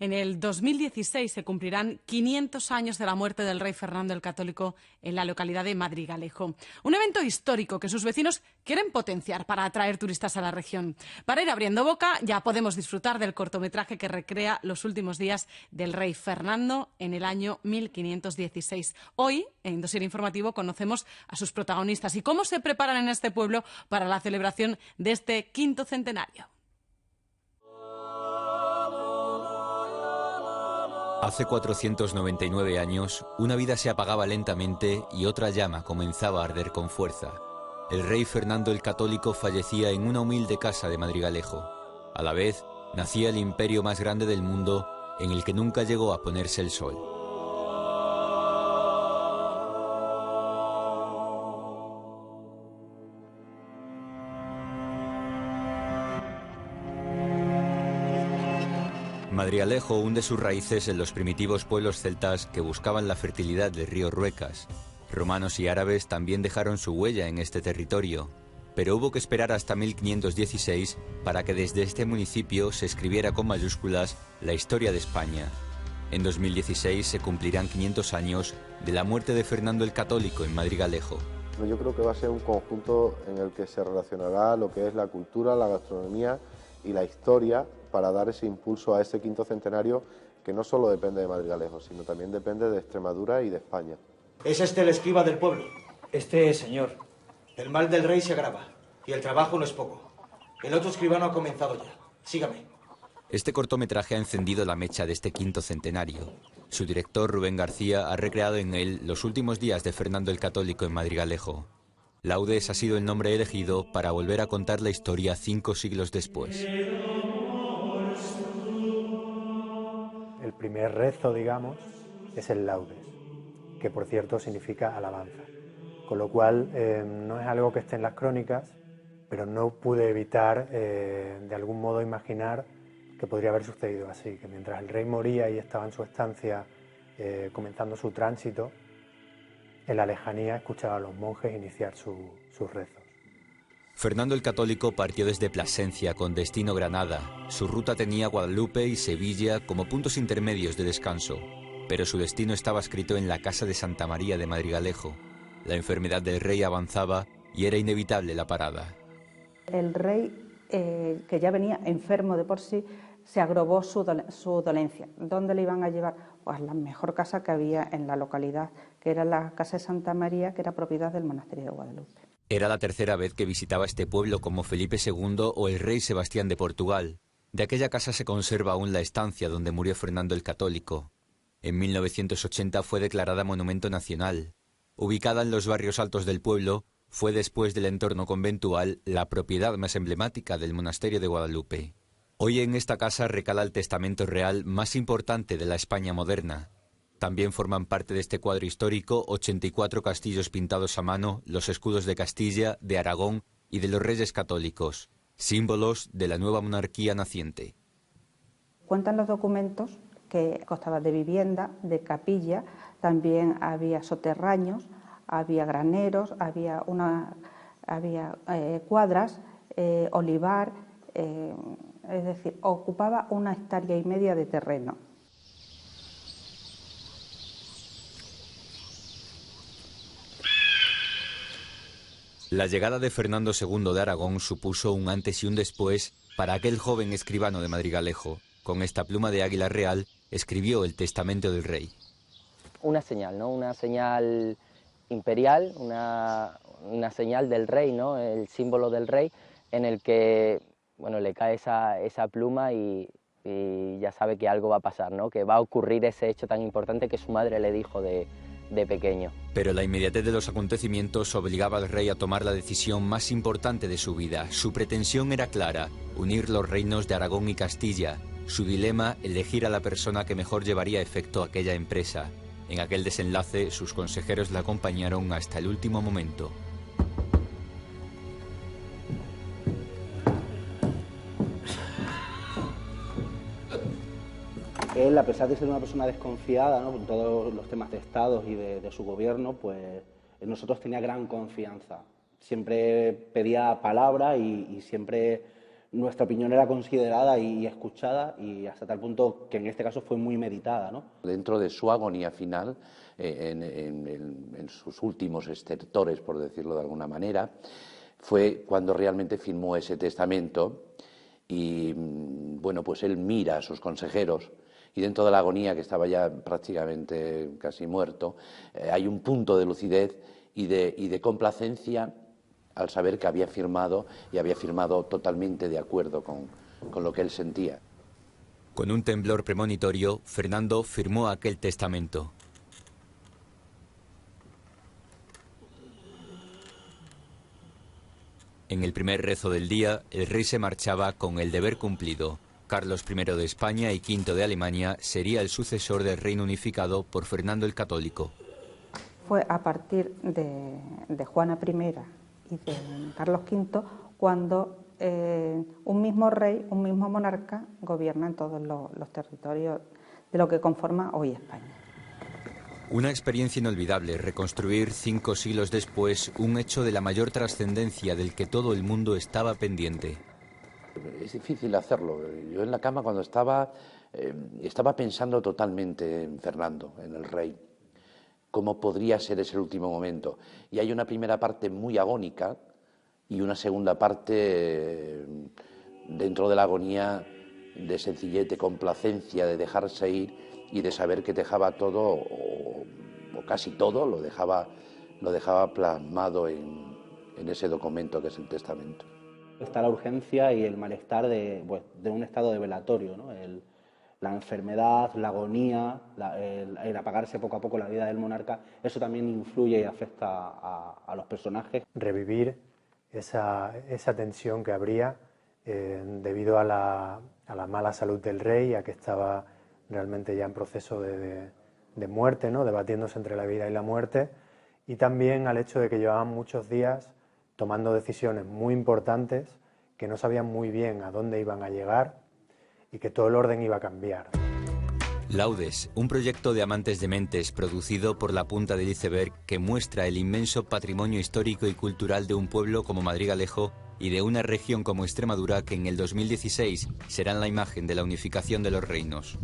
En el 2016 se cumplirán 500 años de la muerte del rey Fernando el Católico en la localidad de Madrigalejo. Un evento histórico que sus vecinos quieren potenciar para atraer turistas a la región. Para ir abriendo boca, ya podemos disfrutar del cortometraje que recrea los últimos días del rey Fernando en el año 1516. Hoy, en Dossier Informativo, conocemos a sus protagonistas y cómo se preparan en este pueblo para la celebración de este quinto centenario. Hace 499 años, una vida se apagaba lentamente y otra llama comenzaba a arder con fuerza. El rey Fernando el Católico fallecía en una humilde casa de Madrigalejo. A la vez, nacía el imperio más grande del mundo, en el que nunca llegó a ponerse el sol. Madrigalejo hunde sus raíces en los primitivos pueblos celtas que buscaban la fertilidad del río Ruecas. Romanos y árabes también dejaron su huella en este territorio, pero hubo que esperar hasta 1516 para que desde este municipio se escribiera con mayúsculas la historia de España. En 2016 se cumplirán 500 años de la muerte de Fernando el Católico en Madrigalejo. Yo creo que va a ser un conjunto en el que se relacionará lo que es la cultura, la gastronomía y la historia para dar ese impulso a ese quinto centenario que no solo depende de Madrigalejo, sino también depende de Extremadura y de España. ¿Es este el escriba del pueblo? Señor. El mal del rey se agrava y el trabajo no es poco. El otro escribano ha comenzado ya. Sígame. Este cortometraje ha encendido la mecha de este quinto centenario. Su director, Rubén García, ha recreado en él los últimos días de Fernando el Católico en Madrigalejo. Laudes ha sido el nombre elegido para volver a contar la historia 5 siglos después. El primer rezo, digamos, es el Laudes, que por cierto significa alabanza. Con lo cual no es algo que esté en las crónicas, pero no pude evitar de algún modo imaginar que podría haber sucedido así, que mientras el rey moría y estaba en su estancia comenzando su tránsito, en la lejanía escuchaba a los monjes iniciar sus rezos. Fernando el Católico partió desde Plasencia con destino Granada. Su ruta tenía Guadalupe y Sevilla como puntos intermedios de descanso, pero su destino estaba escrito en la casa de Santa María de Madrigalejo. La enfermedad del rey avanzaba y era inevitable la parada. El rey, que ya venía enfermo de por sí, se agravó su dolencia. ¿Dónde le iban a llevar? Pues la mejor casa que había en la localidad, que era la casa de Santa María, que era propiedad del monasterio de Guadalupe. Era la tercera vez que visitaba este pueblo como Felipe II o el rey Sebastián de Portugal. De aquella casa se conserva aún la estancia donde murió Fernando el Católico. En 1980 fue declarada Monumento Nacional. Ubicada en los barrios altos del pueblo, fue después del entorno conventual la propiedad más emblemática del monasterio de Guadalupe. Hoy en esta casa recala el testamento real más importante de la España moderna. También forman parte de este cuadro histórico 84 castillos pintados a mano, los escudos de Castilla, de Aragón y de los reyes católicos, símbolos de la nueva monarquía naciente. Cuentan los documentos que constaba de vivienda, de capilla, también había soterraños, había graneros, había cuadras, olivar, es decir, ocupaba 1,5 hectáreas de terreno. La llegada de Fernando II de Aragón supuso un antes y un después para aquel joven escribano de Madrigalejo. Con esta pluma de águila real escribió el testamento del rey. Una señal, ¿no? Una señal imperial, una señal del rey, ¿no? El símbolo del rey, en el que, bueno, le cae esa pluma y ya sabe que algo va a pasar, ¿no? Que va a ocurrir ese hecho tan importante que su madre le dijo de pequeño. Pero la inmediatez de los acontecimientos obligaba al rey a tomar la decisión más importante de su vida. Su pretensión era clara: unir los reinos de Aragón y Castilla. Su dilema, elegir a la persona que mejor llevaría a efecto aquella empresa. En aquel desenlace, sus consejeros le acompañaron hasta el último momento. Él, a pesar de ser una persona desconfiada, ¿no?, con todos los temas de Estado y de su gobierno, pues en nosotros tenía gran confianza. Siempre pedía palabra y siempre nuestra opinión era considerada y escuchada, y hasta tal punto que en este caso fue muy meditada, ¿no? Dentro de su agonía final, en sus últimos estertores, por decirlo de alguna manera, fue cuando realmente firmó ese testamento y, bueno, pues él mira a sus consejeros y dentro de la agonía, que estaba ya prácticamente casi muerto, hay un punto de lucidez y de complacencia al saber que había firmado y había firmado totalmente de acuerdo con lo que él sentía. Con un temblor premonitorio, Fernando firmó aquel testamento. En el primer rezo del día, el rey se marchaba con el deber cumplido. Carlos I de España y V de Alemania sería el sucesor del reino unificado por Fernando el Católico. Fue a partir de Juana I y de Carlos V cuando un mismo rey, un mismo monarca gobierna en todos los territorios de lo que conforma hoy España. Una experiencia inolvidable, reconstruir 5 siglos después un hecho de la mayor trascendencia del que todo el mundo estaba pendiente. Es difícil hacerlo. Yo en la cama cuando estaba pensando totalmente en Fernando, en el rey. Cómo podría ser ese último momento. Y hay una primera parte muy agónica y una segunda parte dentro de la agonía de sencillez, de complacencia, de dejarse ir y de saber que dejaba todo, o casi todo, lo dejaba plasmado en ese documento que es el testamento. Está la urgencia y el malestar de un estado de velatorio, ¿no? La enfermedad, la agonía, el apagarse poco a poco la vida del monarca, eso también influye y afecta a los personajes. Revivir esa tensión que habría debido a la mala salud del rey, a que estaba realmente ya en proceso de muerte, ¿no? Debatiéndose entre la vida y la muerte, y también al hecho de que llevaban muchos días tomando decisiones muy importantes, que no sabían muy bien a dónde iban a llegar y que todo el orden iba a cambiar. Laudes, un proyecto de amantes de mentes producido por La Punta del Iceberg que muestra el inmenso patrimonio histórico y cultural de un pueblo como Madrigalejo y de una región como Extremadura que en el 2016 serán la imagen de la unificación de los reinos.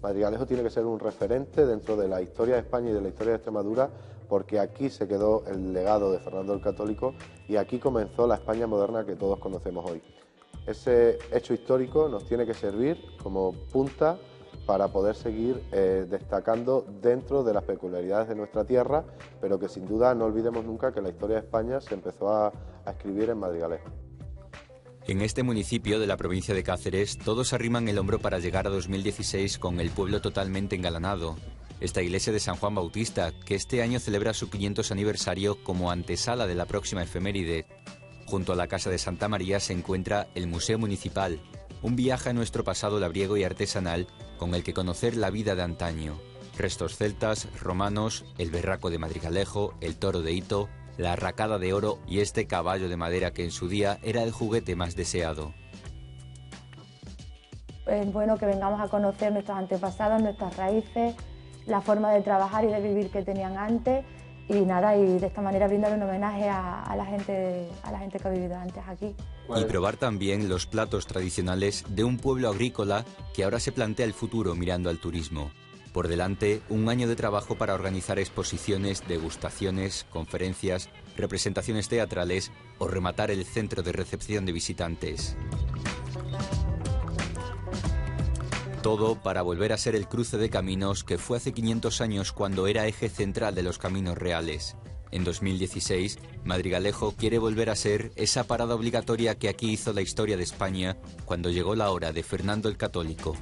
Madrigalejo tiene que ser un referente dentro de la historia de España y de la historia de Extremadura, porque aquí se quedó el legado de Fernando el Católico y aquí comenzó la España moderna que todos conocemos hoy. Ese hecho histórico nos tiene que servir como punta para poder seguir destacando dentro de las peculiaridades de nuestra tierra, pero que sin duda no olvidemos nunca que la historia de España se empezó a escribir en Madrigalejo. En este municipio de la provincia de Cáceres, todos arriman el hombro para llegar a 2016 con el pueblo totalmente engalanado. Esta iglesia de San Juan Bautista, que este año celebra su 500 aniversario como antesala de la próxima efeméride. Junto a la Casa de Santa María se encuentra el Museo Municipal, un viaje a nuestro pasado labriego y artesanal con el que conocer la vida de antaño. Restos celtas, romanos, el berraco de Madrigalejo, el toro de Hito, la arracada de oro y este caballo de madera que en su día era el juguete más deseado. Es bueno que vengamos a conocer nuestros antepasados, nuestras raíces, la forma de trabajar y de vivir que tenían antes y nada, y de esta manera brindar un homenaje a la gente que ha vivido antes aquí. Y probar también los platos tradicionales de un pueblo agrícola que ahora se plantea el futuro mirando al turismo. Por delante, un año de trabajo para organizar exposiciones, degustaciones, conferencias, representaciones teatrales o rematar el centro de recepción de visitantes. Todo para volver a ser el cruce de caminos que fue hace 500 años cuando era eje central de los caminos reales. En 2016, Madrigalejo quiere volver a ser esa parada obligatoria que aquí hizo la historia de España cuando llegó la hora de Fernando el Católico.